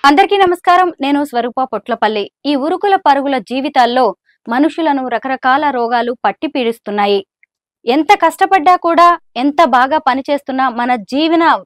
అందరికీ నమస్కారం. నేను స్వరూప పొట్లపల్లి. ఈ ఉరుకుల పరుగుల జీవితాల్లో మనుషులను రకరకాల రోగాలు పట్టి పీడిస్తున్నాయి. ఎంత కష్టపడ్డా కూడా, ఎంత బాగా పనిచేస్తున్నా మన జీవన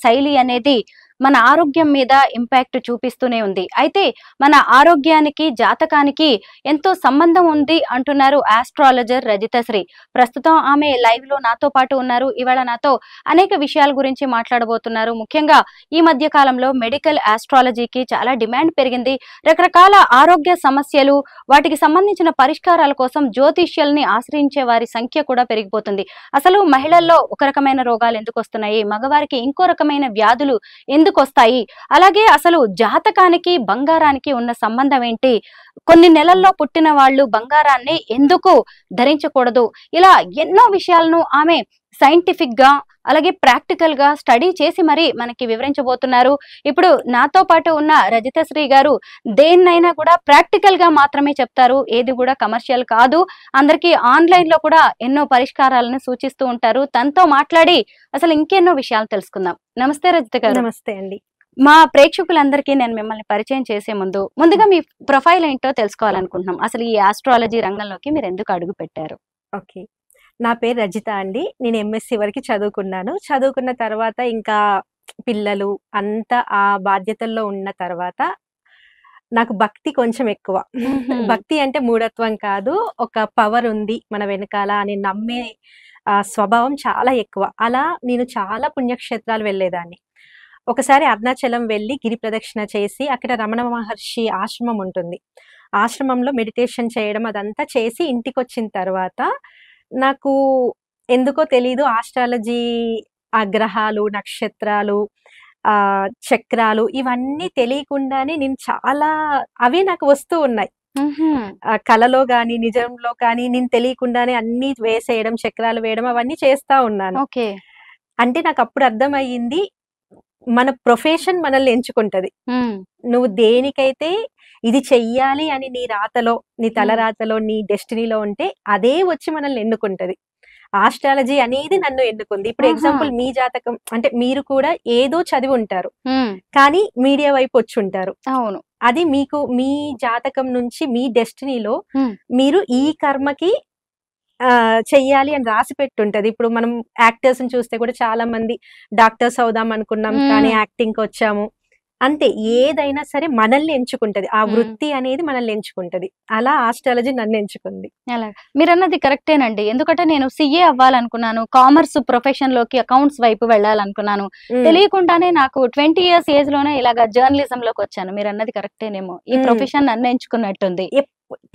శైలి అనేది మన ఆరోగ్యం మీద ఇంపాక్ట్ చూపిస్తూనే ఉంది. అయితే మన ఆరోగ్యానికి, జాతకానికి ఎంతో సంబంధం ఉంది అంటున్నారు ఆస్ట్రాలజర్ రజితశ్రీ. ప్రస్తుతం ఆమె లైవ్ లో నాతో పాటు ఉన్నారు. ఇవాళ నాతో అనేక విషయాల గురించి మాట్లాడబోతున్నారు. ముఖ్యంగా ఈ మధ్య కాలంలో మెడికల్ ఆస్ట్రాలజీకి చాలా డిమాండ్ పెరిగింది. రకరకాల ఆరోగ్య సమస్యలు, వాటికి సంబంధించిన పరిష్కారాల కోసం జ్యోతిష్యుల్ని ఆశ్రయించే వారి సంఖ్య కూడా పెరిగిపోతుంది. అసలు మహిళల్లో ఒక రకమైన రోగాలు ఎందుకు వస్తున్నాయి, మగవారికి ఇంకో రకమైన వ్యాధులు ఎందుకు వస్తాయి, అలాగే అసలు జాతకానికి బంగారానికి ఉన్న సంబంధం ఏంటి, కొన్ని నెలల్లో పుట్టిన వాళ్ళు బంగారాన్ని ఎందుకు ధరించకూడదు, ఇలా ఎన్నో విషయాలను ఆమె సైంటిఫిక్ గా అలాగే ప్రాక్టికల్ గా స్టడీ చేసి మరి మనకి వివరించబోతున్నారు. ఇప్పుడు నాతో పాటు ఉన్న రజితశ్రీ గారు దేన్నైనా కూడా ప్రాక్టికల్ గా మాత్రమే చెప్తారు, ఏది కూడా కమర్షియల్ కాదు. అందరికీ ఆన్లైన్ లో కూడా ఎన్నో పరిష్కారాలను సూచిస్తూ ఉంటారు. తనతో మాట్లాడి అసలు ఇంకెన్నో విషయాలు తెలుసుకుందాం. నమస్తే రజిత గారు. నమస్తే అండి. మా ప్రేక్షకులందరికీ నేను మిమ్మల్ని పరిచయం చేసే ముందుగా మీ ప్రొఫైల్ ఏంటో తెలుసుకోవాలనుకుంటున్నాం. అసలు ఈ ఆస్ట్రాలజీ రంగంలోకి మీరు ఎందుకు అడుగు పెట్టారు? ఓకే, నా పేరు రజిత అండి. నేను ఎంఎస్సి వరకు చదువుకున్నాను. చదువుకున్న తర్వాత ఇంకా పిల్లలు అంతా ఆ బాధ్యతల్లో ఉన్న తర్వాత నాకు భక్తి కొంచెం ఎక్కువ. భక్తి అంటే మూఢత్వం కాదు, ఒక పవర్ ఉంది మన వెనకాల అని నమ్మే స్వభావం చాలా ఎక్కువ. అలా నేను చాలా పుణ్యక్షేత్రాలు వెళ్ళేదాన్ని. ఒకసారి అరుణాచలం వెళ్ళి గిరి ప్రదక్షిణ చేసి అక్కడ రమణ మహర్షి ఆశ్రమం ఉంటుంది. ఆశ్రమంలో మెడిటేషన్ చేయడం అదంతా చేసి ఇంటికి వచ్చిన తర్వాత నాకు ఎందుకో తెలీదు, ఆస్ట్రాలజీ, ఆ గ్రహాలు, నక్షత్రాలు, చక్రాలు ఇవన్నీ తెలియకుండానే నేను చాలా అవే నాకు వస్తూ ఉన్నాయి. కలలో గాని నిజంలో కానీ నేను తెలియకుండానే అన్ని వేసేయడం, చక్రాలు వేయడం అవన్నీ చేస్తా ఉన్నాను. అంటే నాకు అప్పుడు అర్థమయ్యింది, మన ప్రొఫెషన్ మనల్ని ఎంచుకుంటది. నువ్వు దేనికైతే ఇది చెయ్యాలి అని నీ రాతలో, నీ తలరాతలో, నీ డెస్టినీలో ఉంటే అదే వచ్చి మనల్ని ఎన్నుకుంటది. ఆస్ట్రాలజీ అనేది నన్ను ఎన్నుకుంది. ఇప్పుడు ఎగ్జాంపుల్ మీ జాతకం అంటే మీరు కూడా ఏదో చదివి ఉంటారు, కానీ మీడియా వైపు వచ్చి ఉంటారు. అవును, అది మీకు మీ జాతకం నుంచి మీ డెస్టినీలో మీరు ఈ కర్మకి చెయ్యాలి అని రాసి పెట్టుంటది. ఇప్పుడు మనం యాక్టర్స్ ని చూస్తే కూడా చాలా మంది డాక్టర్స్ అవుదాం అనుకున్నాం, కానీ యాక్టింగ్ కి వచ్చాము. అంతే, ఏదైనా సరే మనల్ని ఎంచుకుంటది, ఆ వృత్తి అనేది మనల్ని ఎంచుకుంటది. అలా ఆస్ట్రాలజీ నన్ను ఎంచుకుంది. మీరు అన్నది కరెక్టేనండి. ఎందుకంటే నేను సిఏ అవ్వాలనుకున్నాను, కామర్స్ ప్రొఫెషన్ లోకి అకౌంట్స్ వైపు వెళ్ళాలనుకున్నాను. తెలియకుండానే నాకు 20 years ఏజ్ లోనే ఇలాగా జర్నలిజం లోకి వచ్చాను. మీరు అన్నది కరెక్టేనేమో, ఈ ప్రొఫెషన్ నన్ను ఎంచుకున్నట్టుంది.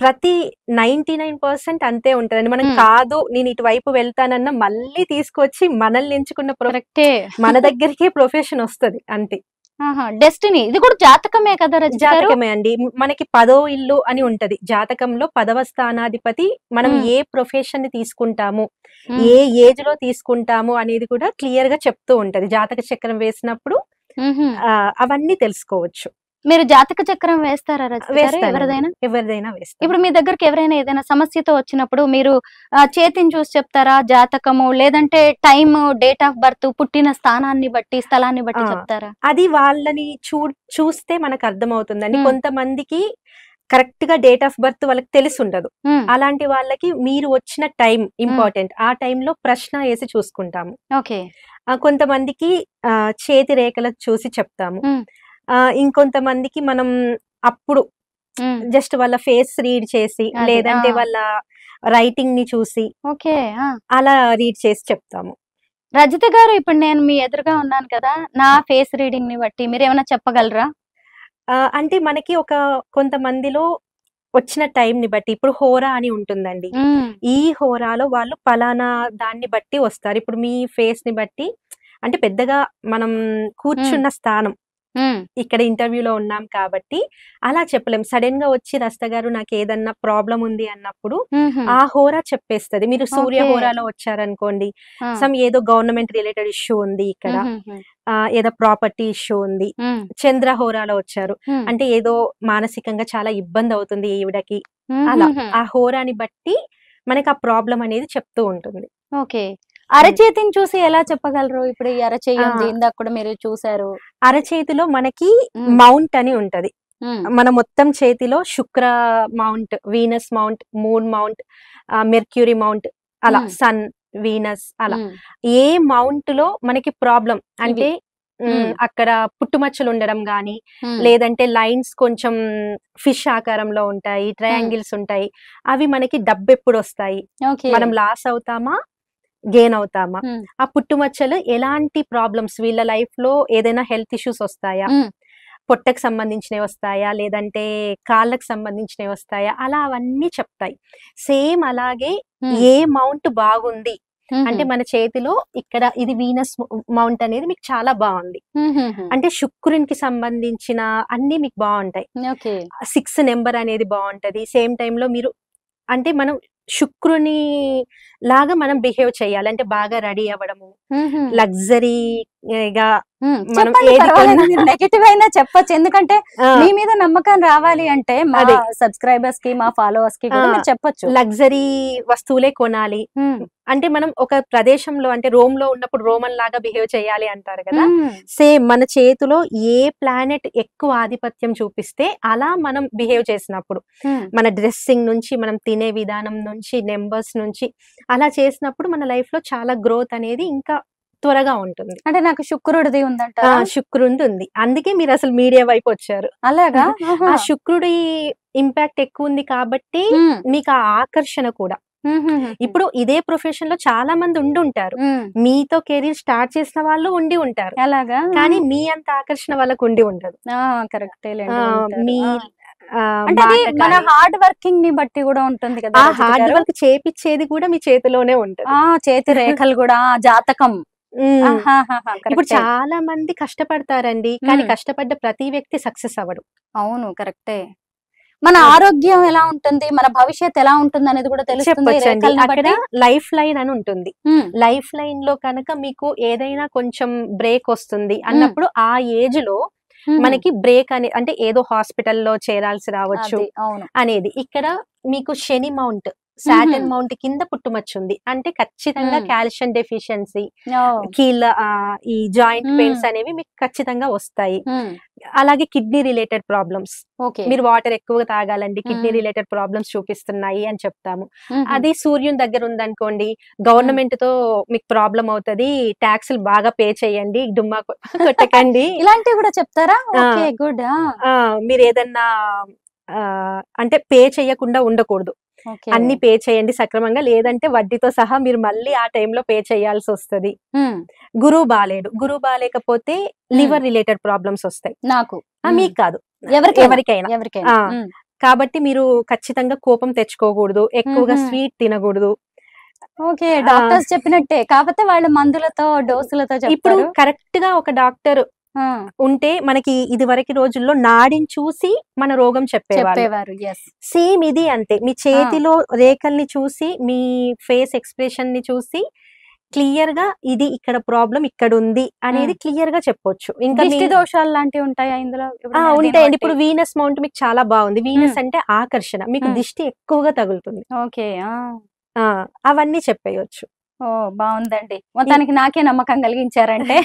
ప్రతి 99% అంతే ఉంటదండి. మనం కాదు నేను ఇటువైపు వెళ్తానన్నా మళ్ళీ తీసుకొచ్చి మనల్ని ఎంచుకున్న మన దగ్గరికే ప్రొఫెషన్ వస్తది. అంతే, డెస్టినీ. ఇది కూడా జాతకమే కదా? జాతకమే అండి. మనకి 10వ ఇల్లు అని ఉంటది జాతకంలో. 10వ స్థానాధిపతి మనం ఏ ప్రొఫెషన్ ని తీసుకుంటాము, ఏ ఏజ్ లో తీసుకుంటాము అనేది కూడా క్లియర్ గా చెప్తూ ఉంటది. జాతక చక్రం వేసినప్పుడు అవన్నీ తెలుసుకోవచ్చు. మీరు జాతక చక్రం వేస్తారా? ఎవరిదైనా వేస్తారు. ఇప్పుడు మీ దగ్గరికి ఎవరైనా ఏదైనా సమస్యతో వచ్చినప్పుడు మీరు చేతిని చూసి చెప్తారా, జాతకము, లేదంటే టైమ్, డేట్ ఆఫ్ బర్త్, పుట్టిన స్థానాన్ని బట్టి, స్థలాన్ని బట్టి చెప్తారా? అది వాళ్ళని చూస్తే మనకు అర్థమవుతుందండి. కొంతమందికి కరెక్ట్ గా డేట్ ఆఫ్ బర్త్ వాళ్ళకి తెలిసి ఉండదు. అలాంటి వాళ్ళకి మీరు వచ్చిన టైం ఇంపార్టెంట్. ఆ టైంలో ప్రశ్న వేసి చూసుకుంటాము. కొంతమందికి చేతి రేఖలకు చూసి చెప్తాము. ఇంకొంతమందికి మనం అప్పుడు జస్ట్ వాళ్ళ ఫేస్ రీడ్ చేసి, లేదంటే వాళ్ళ రైటింగ్ ని చూసి అలా రీడ్ చేసి చెప్తాము. రజిత గారు, ఇప్పుడు నేను మీ ఎదురుగా ఉన్నాను కదా, నా ఫేస్ రీడింగ్ ని బట్టి మీరు ఏమైనా చెప్పగలరా? అంటే మనకి కొంతమందిలో వచ్చిన టైం ని బట్టి, ఇప్పుడు హోరా అని ఉంటుందండి. ఈ హోరాలో వాళ్ళు పలానా దాన్ని బట్టి వస్తారు. ఇప్పుడు మీ ఫేస్ ని బట్టి అంటే పెద్దగా మనం కూర్చున్న స్థానం, ఇక్కడ ఇంటర్వ్యూలో ఉన్నాం కాబట్టి అలా చెప్పలేం. సడన్ గా వచ్చి రస్త గారు నాకు ఏదన్నా ప్రాబ్లం ఉంది అన్నప్పుడు ఆ హోరా చెప్పేస్తది. మీరు సూర్య హోరాలో వచ్చారనుకోండి, సమ్ ఏదో గవర్నమెంట్ రిలేటెడ్ ఇష్యూ ఉంది, ఇక్కడ ఏదో ప్రాపర్టీ ఇష్యూ ఉంది. చంద్ర హోరాలో వచ్చారు అంటే ఏదో మానసికంగా చాలా ఇబ్బంది అవుతుంది ఈవిడకి. అలా ఆ హోరాని బట్టి మనకి ఆ ప్రాబ్లం అనేది చెప్తూ ఉంటుంది. ఓకే, అరచేతిని చూసి ఎలా చెప్పగలరు? ఇప్పుడు ఈ అరచేయి ఉంది, ఆ! ఇందాక కూడా మీరు చూసారు. అరచేతిలో మనకి హ్మ్. మౌంట్ అని ఉంటది. హ్మ్. మన మొత్తం చేతిలో శుక్ర mount, Venus mount, moon mount, mercury mount, అలా హ్మ్. సన్, వీనస్ అలా. హ్మ్. ఏ మౌంట్‌లో మనకి ప్రాబ్లమ్ ఇవి. అంటే హ్మ్. అక్కడ పుట్టుమచ్చలు ఉండడం గానీ, హ్మ్. లేదంటే లైన్స్ కొంచెం ఫిష్ ఆకారంలో ఉంటాయి, హ్మ్. ట్రయాంగిల్స్ ఉంటాయి. అవి మనకి డబ్బెప్పుడొస్తాయి? ఓకే. మనం లాస్ అవుతామా? గెయిన్ అవుతామా? హ్మ్. ఆ పుట్టుమచ్చలు ఎలాంటి ప్రాబ్లమ్స్ వీళ్ళ లైఫ్‌లో ఏదైనా హెల్త్ ఇష్యూస్ వస్తాయా? హ్మ్. పొట్టకి సంబంధించినవి వస్తాయా? లేదంటే కాళ్ళకి సంబంధించినవి వస్తాయా? అలా అవన్నీ చెప్తాయి. సేమ్ అలాగే హ్మ్. ఏ మౌంట్ బాగుంది హుహు. అంటే మన చేతిలో ఇక్కడ ఇది వీనస్ మౌంట్ అనేది మీకు చాలా బావుంది. హుహుహు. అంటే శుక్రునికి సంబంధించిన అన్నీ మీకు బావుంటాయి. ఓకే. 6 నంబర్ అనేది బావుంటది. సేమ్ టైమ్‌లో మీరు అంటే మనం శుక్రుని లాగా మనం బిహేవ్ చేయాలి. అంటే బాగా రెడీ అవ్వడము, హుహు. లగ్జరీగా మనం చెప్పండి, ఏది పర్వాలేదు. కొన్నా మీరు నెగెటివ్ అయినా చెప్పొచ్చు. ఎందుకంటే ఆ! మీ మీద నమ్మకం రావాలి అంటే మా అదే. సబ్‌స్క్రైబర్స్‌కి, మా ఫాలోవర్స్‌కి ఆ! కూడా మీరు చెప్పొచ్చు. లగ్జరీ వస్తువులే కొనాలి. హ్మ్. అంటే మనం ఒక ప్రదేశంలో అంటే రోమ్‌లో ఉన్నప్పుడు రోమన్ లాగా బిహేవ్ చేయాలి అంటారు కదా! హ్మ్. సేమ్ మన చేతిలో ఏ ప్లానెట్ ఎక్కువ ఆధిపత్యం చూపిస్తే అలా మనం బిహేవ్ చేసినప్పుడు, హ్మ్. మన డ్రెస్సింగ్ నుంచి, మనం తినే విధానం నుంచి, నంబర్స్ నుంచి అలా చేసినప్పుడు మన లైఫ్‌లో చాలా గ్రోత్ అనేది ఇంకా త్వరగా ఉంటుంది. అంటే నాకు శుక్రుడిది ఆ! ఉందంటారా? శుక్రునిదుంది. అందుకే మీరసలు మీడియా వైపొచ్చారు. అలాగా? ఆహా! ఆ శుక్రుడి ఇంపాక్ట్ ఎక్కువుంది కాబట్టి హ్మ్. మీకా ఆకర్షణ కూడా. హుహుహుహు. ఇప్పుడు ఇదే ప్రొఫెషన్‌లో చాలా మంది ఉండుంటారు. హ్మ్. మీతో కెరీర్ స్టార్ట్ చేసిన వాళ్ళు ఉండి ఉంటారు. ఎలాగా? కానీ మీ అంత ఆకర్షణ వాళ్ళకు ఉండి ఉండదు. ఆ! కరెక్టేలెండి. ఉంటారు. మీ ఆ! అంటే అది మాట మన కానీ, హార్డ్ వర్కింగ్‌ని బట్టి గూడా ఉంటుంది కదా ఆ రజిత హార్డ్ గారు. వర్క్ చేపిచ్చేది కూడా మీ చేతిలోనే ఉంటది. ఆ! చేతి రేఖలు గూడా, జాతకం. హ్మ్. ఆహాహాహా! ఇప్పుడు కరెక్టే. చాలా మంది కష్టపడతారండి. కానీ హ్మ్. కష్టపడ్డ ప్రతి వ్యక్తి సక్సెస్ అవ్వడు. అవును. కరెక్టే. మన అది. ఆరోగ్యం ఎలా ఉంటుంది? మన భవిష్యత్తు ఎలా ఉంటుందనేది కూడా తెలుస్తుంది ఈ చెప్పొచ్చండి. రేఖల్ని అక్కడ బట్టి. లైఫ్ లైన్ అని ఉంటుంది. హ్మ్. లైఫ్ లైన్‌లో కనుక మీకు ఏదైనా కొంచెం బ్రేక్ వస్తుంది హ్మ్. అన్నప్పుడు ఆ ఏజ్‌లో హుహు. మనకి బ్రేక్ అంటే ఏదో హాస్పిటల్‌లో చేరాల్సి రావచ్చు అది. అవును. అనేది. ఇక్కడ మీకు శని మౌంట్, హుహు. సాటర్న్ మౌంట్ కింద పుట్టుమచ్చుంది. అంటే ఖచ్చితంగా హ్మ్. కాల్షియం డెఫిషియన్సీ, ఓహ్! ఈ జాయింట్ హ్మ్. పెయిన్స్ అనేవి మీకు ఖచ్చితంగా వస్తాయి. హ్మ్. అలాగే కిడ్నీ రిలేటెడ్ ప్రాబ్లమ్స్. ఓకే. మీరు వాటర్ ఎక్కువగా తాగాలండి. కిడ్నీ హ్మ్. రిలేటెడ్ ప్రాబ్లమ్స్ చూపిస్తున్నాయి అని చెప్తాము. హుహు. అది సూర్యుని దగ్గర ఉందనుకోండి, హ్మ్. గవర్నమెంట్‌తో మీకు ప్రాబ్లమ్ అవుతది. టాక్స్‌లు బాగా పే చేయండి. డుమ్మా కొట్టకండి. ఇలాంటివి గూడా చెప్తారా? ఆ! ఓకే. గుడ్. ఆ! ఆ! మీరేదన్నా అంటే పే చేయకుండా ఉండకూడదు. ఓకే. అన్నీ పే చేయండి సక్రమంగా. లేదంటే వడ్డీతో సహా మీరు మళ్ళీ ఆ టైంలో పే చేయాల్సొస్తది. హ్మ్. గురువు బాలేడు. గురువు బాలేకపోతే హ్మ్. లివర్ రిలేటెడ్ ప్రాబ్లమ్స్ ఒస్తాయి. నాకు. హ్మ్. మీకు కాదు. ఎవరికైనా. ఎవరికైనా. ఎవరికైనా. ఆ! హ్మ్. కాబట్టి మీరు ఖచ్చితంగా కోపం తెచ్చుకోకూడదు. ఎక్కువగా హుహు. స్వీట్ తినగూడదు. ఓకే. ఆ! డాక్టర్స్ చెప్పినట్టే. కాపోతే వాళ్ళు మందులతో, డోసులతో ఇప్పుడు చెప్తారు. కరెక్ట్‌గా ఒక డాక్టర్ ఆ! ఉంటే మనకి ఇదివరకి రోజుల్లో నాడిని చూసి మన రోగం చెప్పేవాళ్ళు. చెప్పేవారు. యెస్. సేమ్ ఇది అంతే. మీ ఆ! చేతిలో రేఖల్ని చూసి, మీ ఫేస్ ఎక్స్‌ప్రెషన్‌ని చూసి క్లియర్‌గా ఇది ఇక్కడ ప్రాబ్లమ్ ఇక్కడుంది హ్మ్. అనేది క్లియర్‌గా చెప్పొచ్చు. ఇంకా మీ దిష్టి దోషాలు లాంటివి ఉంటాయా ఇందులో? ఇప్పుడు నేను దీన్ని ఉంటాయండి. బట్టి. ఇప్పుడు వీనస్ మౌంట్ మీకు చాలా బావుంది. హ్మ్. వీనస్ అంటే ఆకర్షణ. మీకు హ్మ్. దిష్టి ఎక్కువగా తగులుతుంది. ఓకే. ఆ! ఆ! అవన్నీ చెప్పేయొచ్చు. ఓహ్! బావుందండి. ఈ మొత్తానికి నాకే నమ్మకం కలిగించారంటే.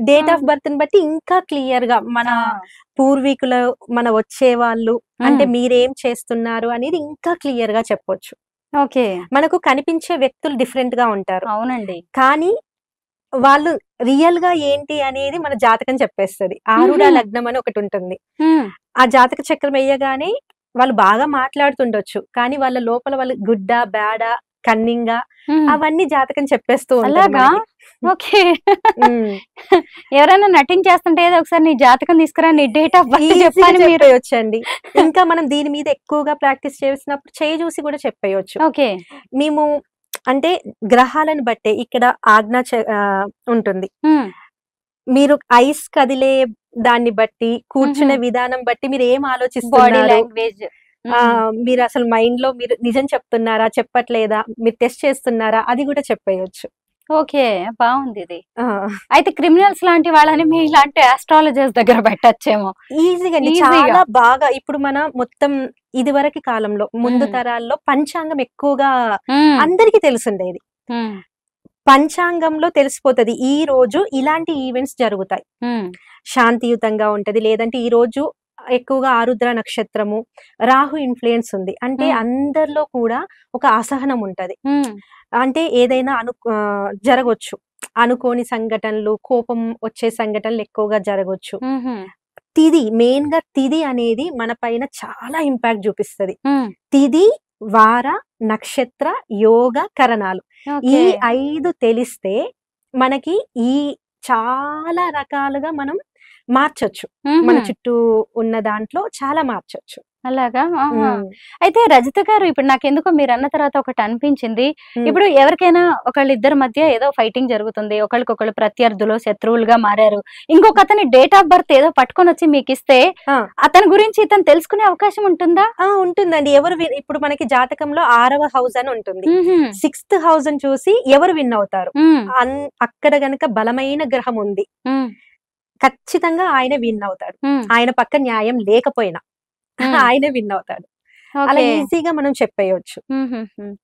డేట్ హ్మ్. ఆఫ్ బర్త్‌ని బట్టి ఇంకా క్లియర్‌గా మన ఆ! పూర్వీకులు, మన వచ్చేవాళ్ళు అంటే హ్మ్. మీరేం చేస్తున్నారు అనేది ఇంకా క్లియర్‌గా చెప్పొచ్చు. ఓకే. మనకు కనిపించే వ్యక్తులు డిఫరెంట్‌గా ఉంటారు. అవునండి. కానీ వాళ్ళు రియల్‌గా ఏంటి అనేది మన జాతకం చెప్పేస్తది. ఆరుడ హుహు. లగ్నం అని ఒకటుంటుంది. హ్మ్. ఆ జాతక చక్రం ఎయ్యగానే వాళ్ళు బాగా మాట్లాడుతుండొచ్చు. కానీ వాళ్ళ లోపల వాళ్ళు గుడ్డా, బ్యాడా, కన్నింగా హ్మ్. అవన్నీ జాతకం చెప్పేస్తూ ఉంటది అలాగా? మనకి. ఓకే. హ్మ్. ఎవరైనా నటించేస్తుంటే ఏదో ఒకసారి నీ జాతకం తీసుకురా, నీ డేట్ ఆఫ్ బర్త్ ఈజీగా చెప్పని మీరు. చెప్పేయొచ్చండి. ఇంకా మనం దీని మీద ఎక్కువగా ప్రాక్టీస్ చేసినప్పుడు చేయి జూసి గూడా చెప్పేయొచ్చు. ఓకే. మేము అంటే గ్రహాలను బట్టే ఇక్కడ ఉంటుంది. హ్మ్. మీరు ఐస్ కదిలే దాన్ని బట్టి, హుహు. కూర్చునే విధానం బట్టి మీరేం బాడీ ఆలోచిస్తున్నారు? లాంగ్వేజ్. హ్మ్. మీరసలు మైండ్‌లో మీరు నిజం చెప్తున్నారా? చెప్పట్లేదా? మీరు టెస్ట్ చేస్తున్నారా? అది గూడా చెప్పేయొచ్చు. ఓకే. బావుందిది. ఆ! అయితే క్రిమినల్స్ లాంటి వాళ్ళని మీలాంటి ఆస్ట్రాలజర్స్ దగ్గర పెట్టొచ్చేమో. ఈజీగా అండి. ఈజీగా. చాలా బాగా ఇప్పుడు మన మొత్తం ఇదివరకి కాలంలో, ముందు హ్మ్. తరాల్లో పంచాంగం ఎక్కువగా హ్మ్. అందరికీ తెలిసుండేది. హ్మ్. పంచాంగంలో తెలిసిపోతది. ఈ రోజు ఇలాంటి ఈవెంట్స్ జరుగుతాయి. ఉమ్, శాంతియుతంగా ఉంటది. లేదంటే ఈ రోజు ఎక్కువగా ఆరుద్ర నక్షత్రము, రాహు ఇన్‌ఫ్లూయెన్స్ ఉంది. అంటే ఉమ్, అందరిలో కూడా ఒక అసహనం ఉంటది. ఉమ్, అంటే ఏదైనా జరగొచ్చు. అనుకోని సంఘటనలు, కోపం వచ్చే సంఘటనలు ఎక్కువగా జరగొచ్చు. ఉహుం, మెయిన్‌గా తిథి అనేది మన పైన చాలా ఇంపాక్ట్ చూపిస్తది. ఉమ్, తిథి, వార, నక్షత్ర, యోగ, కరణాలు. ఈ ఓకే. 5 తెలిస్తే మనకి ఈ చాలా రకాలుగా మనం మార్చొచ్చు. మన ఉహుం, చుట్టూ ఉన్న దాంట్లో చాలా మార్చొచ్చు. అలాగా. ఆహా. హ్మ్. అయితే రజిత గారు, ఇప్పుడు నాకెందుకో మీరు అన్న తర్వాత ఒకటి అనిపించింది. హ్మ్. ఇప్పుడు ఎవరికైనా ఒకళ్ళిద్దరి మధ్య ఏదో ఫైటింగ్ జరుగుతుంది. ఒకళ్ళకొకళ్ళు ప్రత్యర్థులు, శత్రువులుగా మారారు. ఇంకొక అతని డేట్ ఆఫ్ బర్త్ ఏదో పట్టుకొని వచ్చి మీకు ఇస్తే ఆ! అతని గురించి ఇతను తెలుసుకునే అవకాశం ఉంటుందా? ఉంటుందండి. ఇప్పుడు మనకి జాతకంలో 6వ హౌస్ అని ఉంటుంది. ఉహుం, 6థ్ హౌస్‌ని చూసి ఎవరు విన్ అవుతారు. ఉమ్, అక్కడ గనక బలమైన గ్రహం ఉంది. ఉమ్, ఖచ్చితంగా ఆయన విన్ అవుతాడు. ఉమ్, ఆయన పక్క న్యాయం లేకపోయినా ఉమ్, ఆయనే విన్ అవుతాడు. అలా ఓకే. ఈజీగా మనం చెప్పేయొచ్చు. హుహుహు.